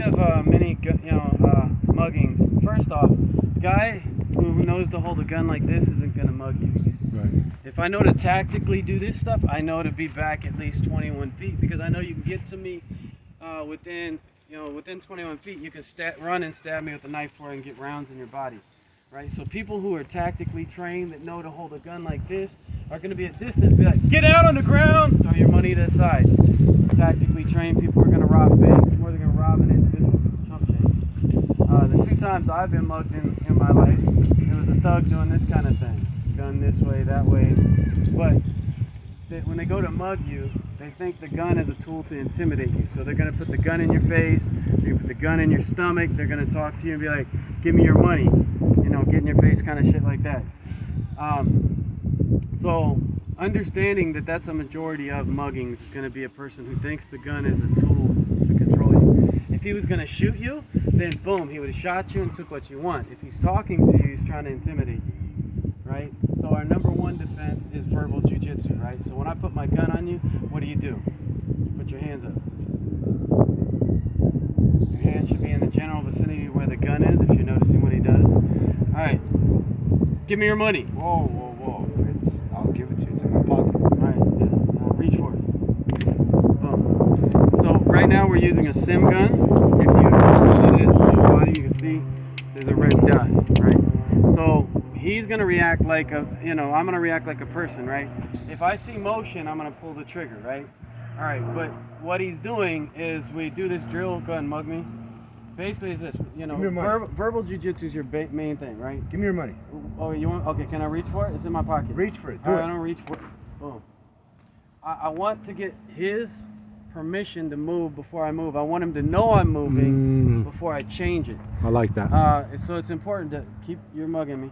Of many, muggings. First off, the guy who knows to hold a gun like this isn't gonna mug you. Right. If I know to tactically do this stuff, I know to be back at least 21 feet because I know you can get to me within 21 feet. You can run and stab me with a knife for it and get rounds in your body, right? So people who are tactically trained that know to hold a gun like this are going to be at distance, be like, get out on the ground, throw your money to the side. Tactically trained people are going to rob banks more than going to rob an individual chump change. The 2 times I've been mugged in my life, it was a thug doing this kind of thing. Gun this way, that way. But when they go to mug you, they think the gun is a tool to intimidate you. So they're going to put the gun in your face, they're going to put the gun in your stomach, they're going to talk to you and be like, give me your money. You know, get in your face kind of shit like that. So understanding that that's a majority of muggings is going to be a person who thinks the gun is a tool to control you. If he was going to shoot you, then boom, he would have shot you and took what you want. If he's talking to you, he's trying to intimidate you, right? So our number 1 defense is verbal jiu-jitsu, right? So when I put my gun on you, what do? Put your hands up. Your hand should be in the general vicinity where the gun is, if you're noticing what he does. All right, give me your money. Whoa, whoa, whoa. I'll give it to you. It's in my pocket. All right, yeah. Reach for it. Boom. So right now we're using a sim gun. If you hold it in his body, you can see there's a red dot, right? So he's gonna react like I'm gonna react like a person, right? If I see motion, I'm gonna pull the trigger, right? All right, but what he's doing is we do this drill. Go ahead and mug me. Basically, is this, verbal jiu-jitsu is your main thing, right? Give me your money. Oh, you want? Okay, can I reach for it? It's in my pocket. Reach for it. All right, I don't reach for it. Boom. I want to get his permission to move before I move. I want him to know I'm moving before I change it. I like that. So it's important to keep your mugging me.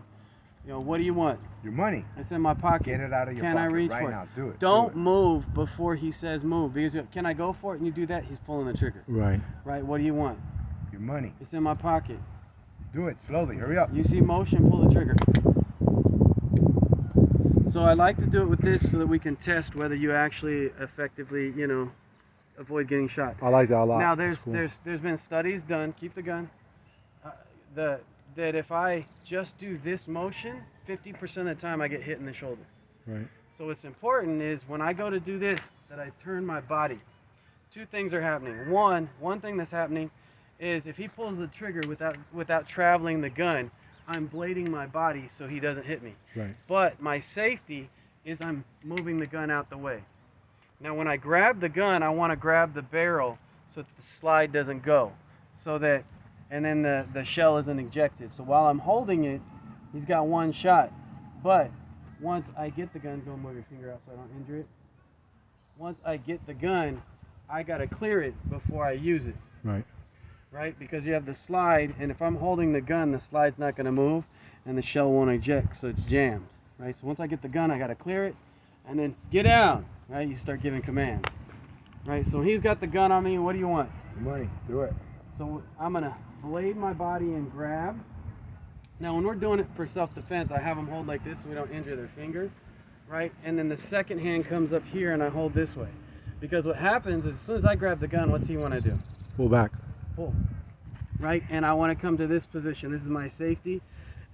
What do you want? Your money. It's in my pocket. Get it out of your pocket. Can I reach right for it? Now. Do it. Don't move before he says move. Because can I go for it? And you do that, he's pulling the trigger. Right. Right. What do you want? Your money. It's in my pocket. Do it slowly. Hurry up. You see motion, pull the trigger. So I like to do it with this so that we can test whether you actually effectively, avoid getting shot. I like that a lot. Now there's been studies done. Keep the gun. That if I just do this motion, 50% of the time I get hit in the shoulder. Right. So what's important is when I go to do this, that I turn my body. 2 things are happening. One thing that's happening is if he pulls the trigger without traveling the gun, I'm blading my body so he doesn't hit me. Right. But my safety is I'm moving the gun out the way. Now when I grab the gun, I want to grab the barrel so that the slide doesn't go, and then the shell isn't ejected. So while I'm holding it, he's got 1 shot. But once I get the gun, go move your finger out so I don't injure it. Once I get the gun, I gotta clear it before I use it. Right. Right? Because you have the slide, and if I'm holding the gun, the slide's not gonna move, and the shell won't eject, so it's jammed. Right? So once I get the gun, I gotta clear it, and then get down. Right? You start giving commands. Right? So he's got the gun on me. What do you want? Money. Do it. So I'm gonna blade my body and grab. Now when we're doing it for self-defense, I have them hold like this so we don't injure their finger, right? And then the second hand comes up here and I hold this way. Because what happens is as soon as I grab the gun, what's he want to do? Pull back. Pull, right? And I want to come to this position. This is my safety.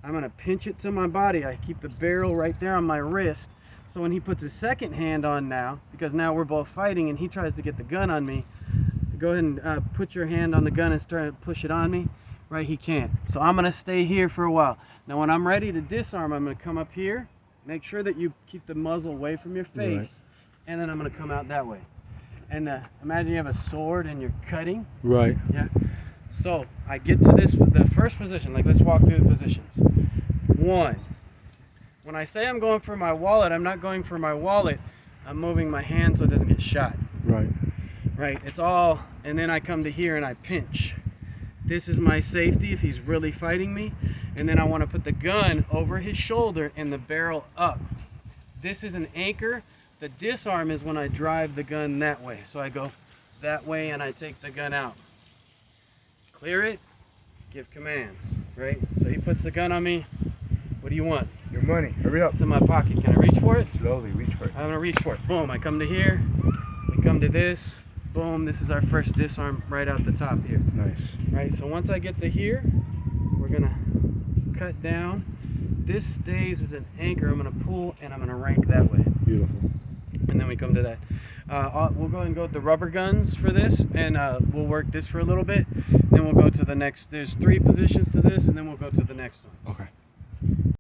I'm gonna pinch it to my body. I keep the barrel right there on my wrist. So when he puts his second hand on now, because now we're both fighting and he tries to get the gun on me, go ahead and put your hand on the gun and start to push it on me. Right, he can't. So I'm gonna stay here for a while. Now when I'm ready to disarm, I'm gonna come up here, make sure that you keep the muzzle away from your face, right. And then I'm gonna come out that way. And imagine you have a sword and you're cutting. Right. Yeah. So I get to the first position, like let's walk through the positions. 1. When I say I'm going for my wallet, I'm not going for my wallet. I'm moving my hand so it doesn't get shot. Right. Right, it's all, and then I come to here and I pinch. This is my safety if he's really fighting me. And then I want to put the gun over his shoulder and the barrel up. This is an anchor. The disarm is when I drive the gun that way. So I go that way and I take the gun out. Clear it, give commands, right? So he puts the gun on me. What do you want? Your money. Hurry up. It's in my pocket. Can I reach for it? Slowly reach for it. I'm gonna reach for it. Boom, I come to here. We come to this. boom, this is our first disarm right out the top here. Nice. Right, so once I get to here, we're gonna cut down. This stays as an anchor. I'm gonna pull and I'm gonna rank that way. Beautiful. And then we come to that. We'll go and go with the rubber guns for this, and we'll work this for a little bit. Then we'll go to the next. There's 3 positions to this, and then we'll go to the next one. Okay.